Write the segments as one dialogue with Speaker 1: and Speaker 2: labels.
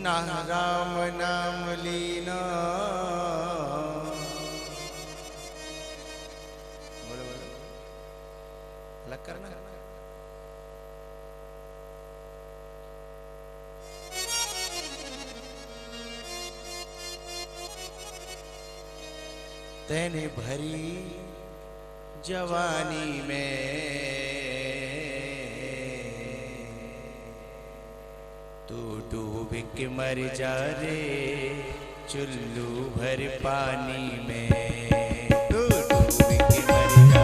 Speaker 1: ना राम नाम लीना। बोलो बोलो, अलग करना। तेने भरी जवानी में तू डूब के मर जा रे चुल्लू भर पानी में। तू डूब के मर जा।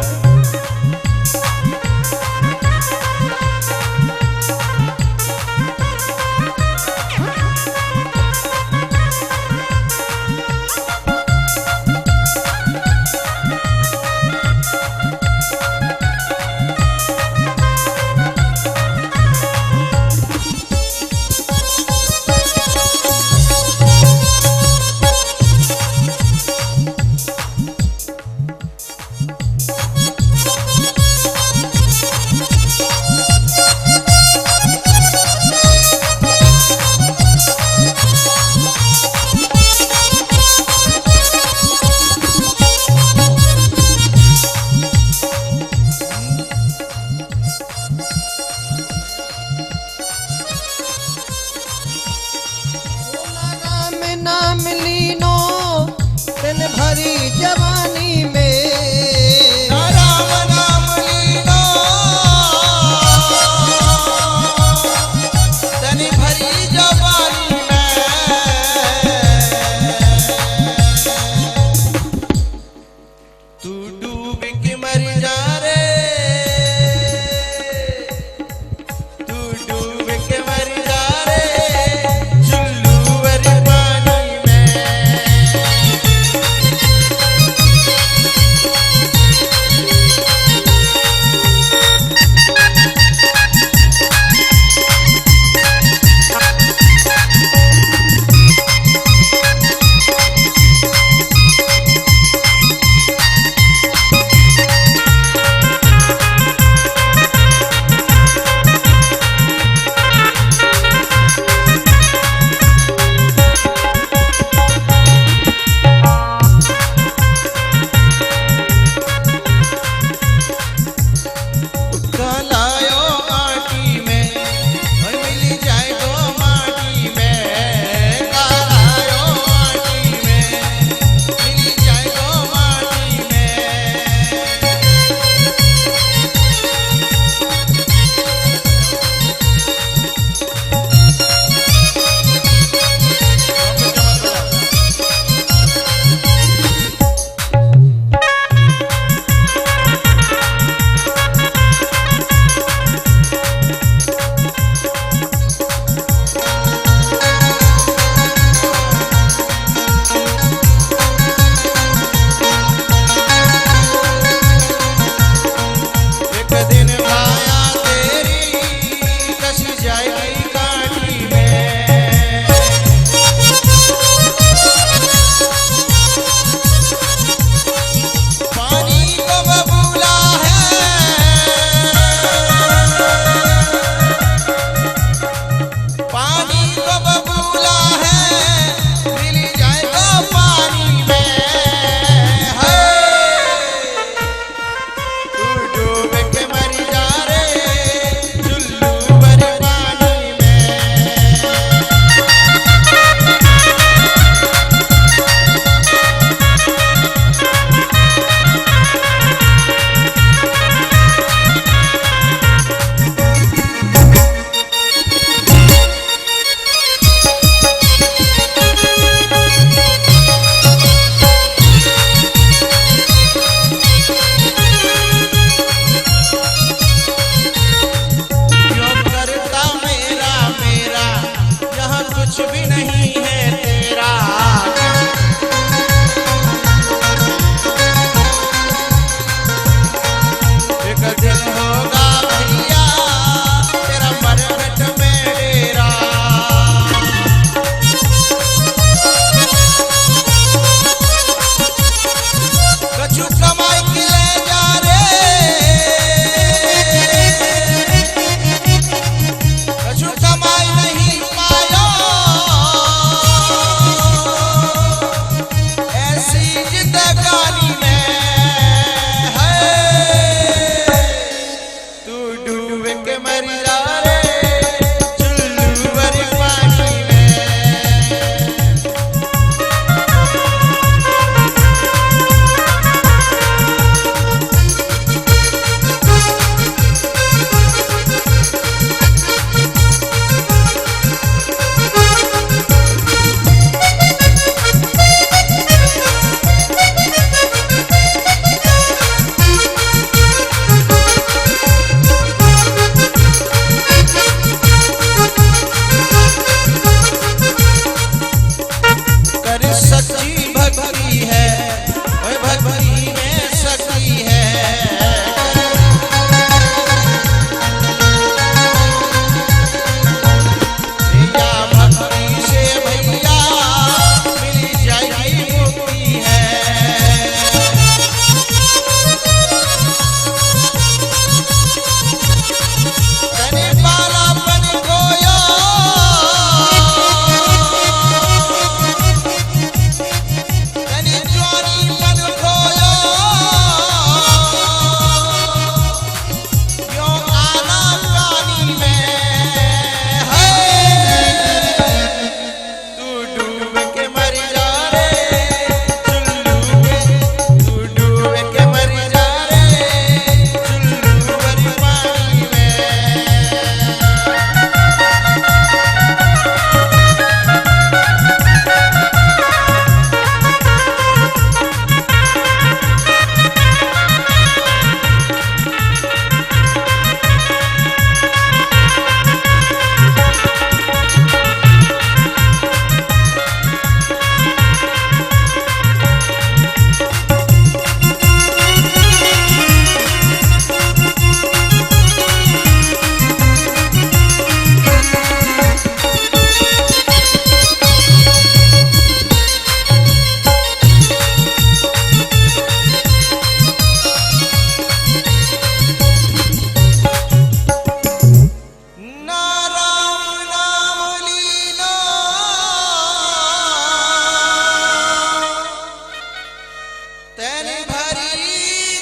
Speaker 1: तेरी भरी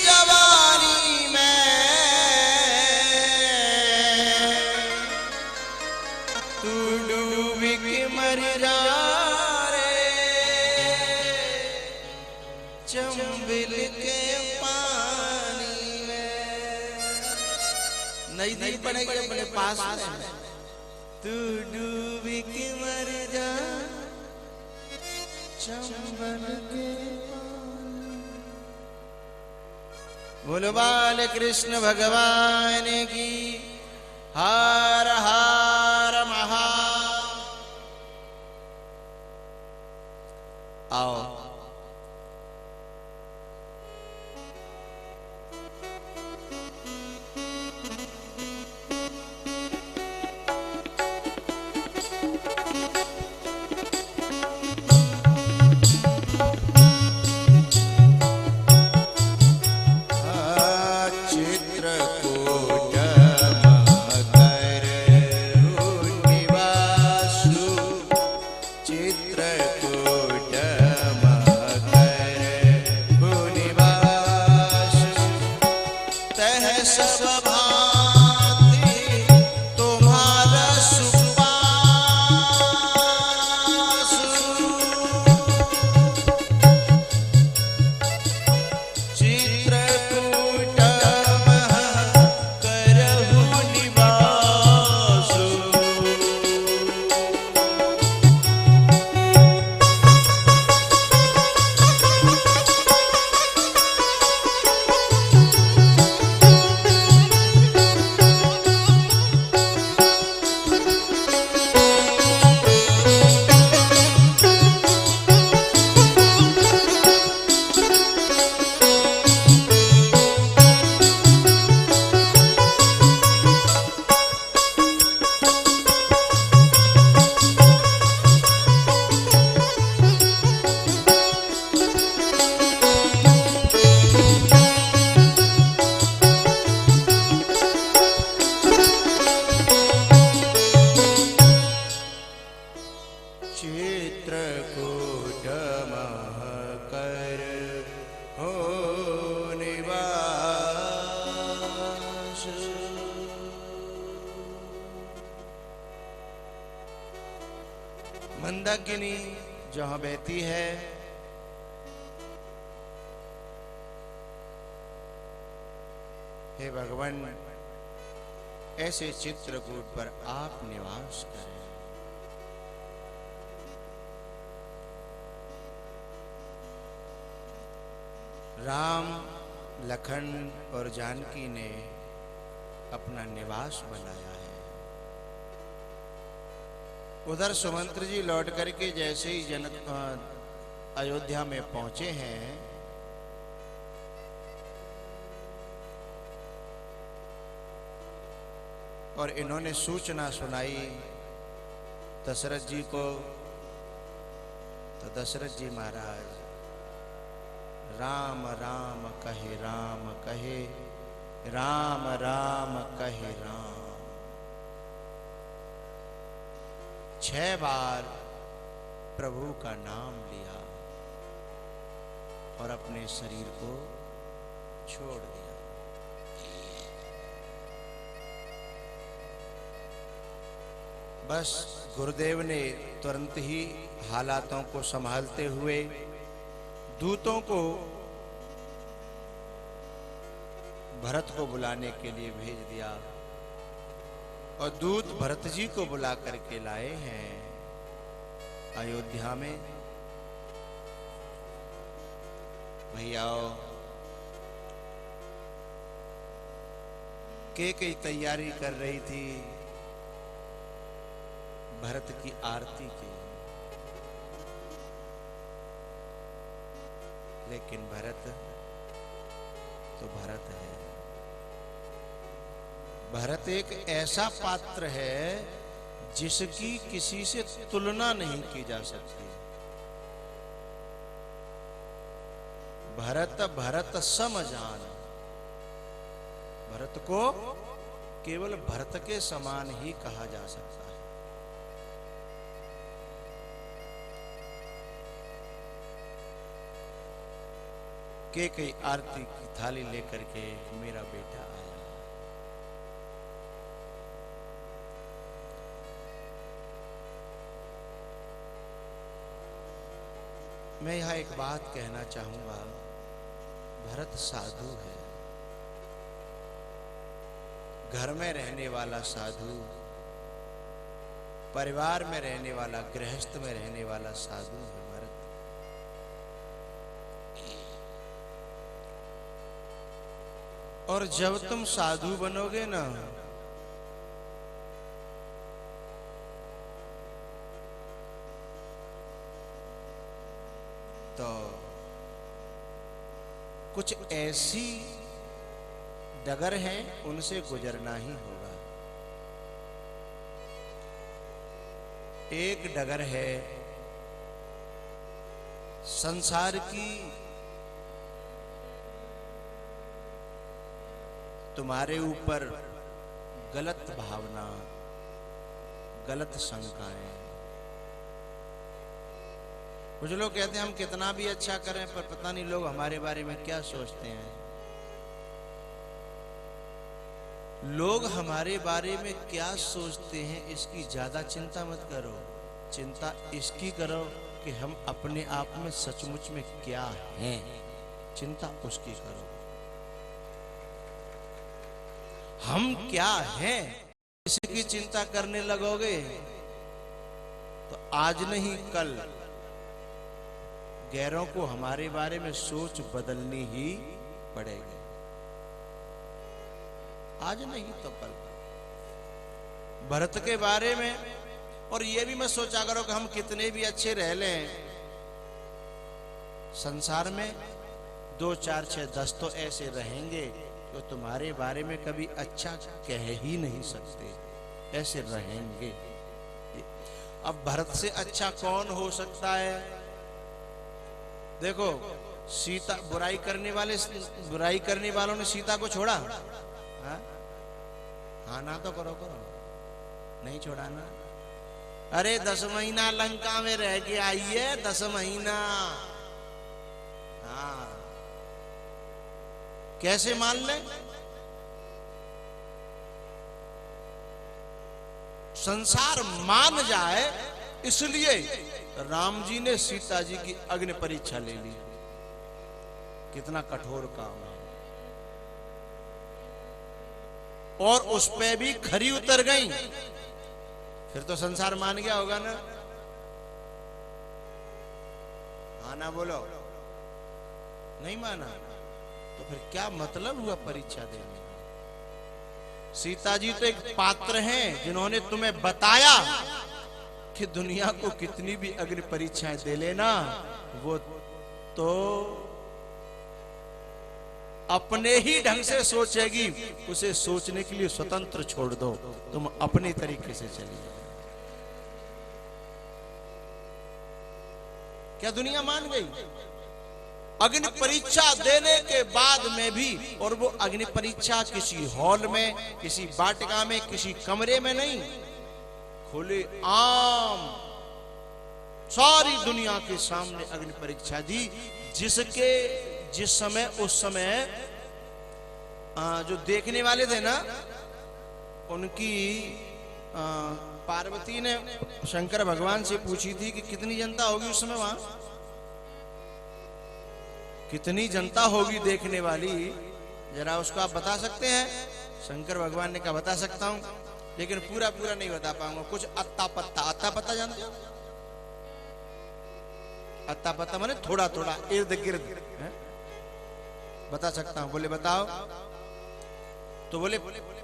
Speaker 1: जवानी में तू डूब के मर जा रे चंबिल के पानी में। नहीं नहीं पड़ेगी अपने पास में। तू डूब के मर जा चंबल के पानी। बोलो बाल कृष्ण भगवान की हर हर महा। आओ मंदाकिनी जहां बहती है हे भगवान ऐसे चित्रकूट पर आप निवास करें। राम लखन और जानकी ने अपना निवास बनाया है। उधर सुमंत्र जी लौट करके जैसे ही अयोध्या में पहुंचे हैं और इन्होंने सूचना सुनाई दशरथ जी को, तो दशरथ जी महाराज राम राम कहे राम कहे, राम राम कहे राम। 6 बार प्रभु का नाम लिया और अपने शरीर को छोड़ दिया। बस गुरुदेव ने तुरंत ही हालातों को संभालते हुए दूतों को भरत को बुलाने के लिए भेज दिया और दूत भरत जी को बुला करके लाए हैं अयोध्या में। भैया के तैयारी कर रही थी भरत की आरती की, लेकिन भरत तो भरत है। भरत एक ऐसा पात्र है जिसकी किसी से तुलना नहीं की जा सकती। भरत भरत सम जान, भरत को केवल भरत के समान ही कहा जा सकता है। के कई आरती की थाली लेकर के मेरा बेटा आया। मैं यहां एक बात कहना चाहूंगा, भरत साधु है, घर में रहने वाला साधु, परिवार में रहने वाला, गृहस्थ में रहने वाला साधु है भरत। और जब तुम साधु बनोगे ना, तो कुछ ऐसी डगर हैं, उनसे गुजरना ही होगा। एक डगर है संसार की, तुम्हारे ऊपर गलत भावना, गलत शंकाएं। कुछ लोग कहते हैं हम कितना भी अच्छा करें पर पता नहीं लोग हमारे बारे में क्या सोचते हैं। लोग हमारे बारे में क्या सोचते हैं इसकी ज्यादा चिंता मत करो, चिंता इसकी करो कि हम अपने आप में सचमुच में क्या हैं, चिंता उसकी करो। हम क्या हैं इसकी चिंता करने लगोगे तो आज नहीं कल गैरों को हमारे बारे में सोच बदलनी ही पड़ेगी। आज नहीं तो कल। भरत के बारे में, और ये भी मत सोचा करो कि हम कितने भी अच्छे रह लें, संसार में 2 4 6 10 तो ऐसे रहेंगे जो तुम्हारे बारे में कभी अच्छा कह ही नहीं सकते, ऐसे रहेंगे। अब भरत से अच्छा कौन हो सकता है? देखो, सीता, बुराई करने वालों ने सीता को छोड़ा? हाँ ना तो करो, नहीं छोड़ा ना। अरे 10 महीना लंका में रह के आई है, 10 महीना। हाँ, कैसे मान ले? संसार मान जाए इसलिए राम जी ने सीता जी की अग्नि परीक्षा ले ली। कितना कठोर काम है। और उस पे भी खरी उतर गई, फिर तो संसार मान गया होगा ना। हाँ ना बोलो, नहीं माना तो फिर क्या मतलब हुआ परीक्षा देने का? सीता जी तो एक पात्र हैं जिन्होंने तुम्हें बताया कि दुनिया को कितनी भी अग्नि परीक्षाएं दे लेना, वो तो अपने ही ढंग से सोचेगी। उसे सोचने के लिए स्वतंत्र छोड़ दो, तुम अपने तरीके से चलिए। क्या दुनिया मान गई? अग्नि परीक्षा देने के बाद में भी, और वो अग्नि परीक्षा किसी हॉल में, किसी वाटिका में, किसी कमरे में नहीं, खुले आम सारी दुनिया के सामने अग्नि परीक्षा दी। जिस समय उस समय जो देखने वाले थे ना, उनकी पार्वती ने शंकर भगवान से पूछी थी कि कितनी जनता होगी उस समय वहां, कितनी जनता होगी देखने वाली, जरा उसको आप बता सकते हैं? शंकर भगवान ने कहा बता सकता हूं, लेकिन पूरा पूरा नहीं बता पाऊंगा, कुछ अत्ता पत्ता जानते हो? अत्ता पत्ता माने थोड़ा थोड़ा, इर्द गिर्द बता सकता हूं। बोले बताओ। तो बोले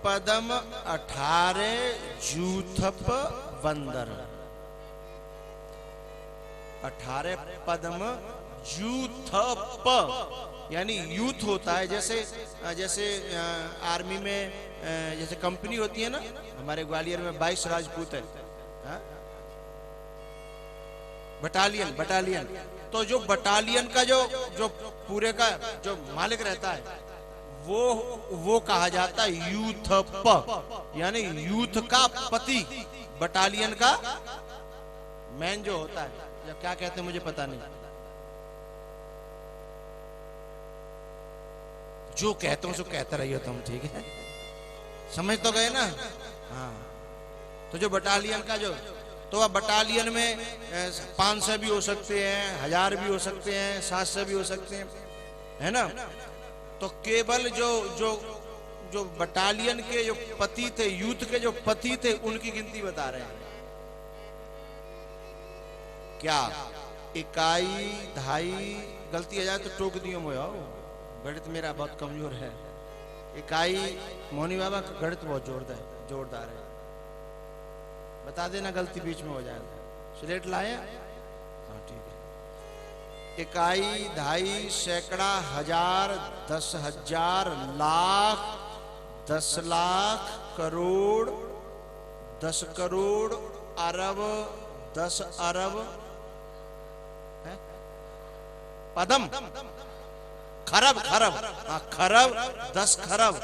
Speaker 1: पदम 18 जूथप बंदर। 18 पदम जूथप, यानी यूथ होता है, जैसे आर्मी में जैसे कंपनी होती है ना, हमारे ग्वालियर में 22 राजपूत है, बटालियन। तो जो बटालियन का जो पूरे का जो मालिक रहता है, वो कहा जाता है यूथ, यानी यूथ का पति, बटालियन का मैन जो होता है, या क्या कहते हैं मुझे पता नहीं। जो कहता हूं सो कहते रहिए तुम, ठीक है? समझ तो गए ना? हाँ। तो जो बटालियन का जो, तो अब बटालियन में 500 भी हो सकते हैं, 1000 भी हो सकते हैं, 700 भी हो सकते हैं, है ना? तो केवल जो जो जो बटालियन के जो पति थे, यूथ के जो पति थे, उनकी गिनती बता रहे हैं। क्या इकाई ढाई, गलती आ जाए तो टोक दियो मोया, गणित मेरा बहुत कमजोर है। इकाई, मोहनी बाबा का गणित बहुत जोरदार है, बता देना गलती बीच में हो जाए। स्लेट लाए? हाँ ठीक है। इकाई, ढाई, सैकड़ा, हजार, 10,000, लाख, 10 लाख, करोड़, 10 करोड़, अरब, 10 अरब, पदम, खरब, खरब, हाँ खरब, 10 खरब,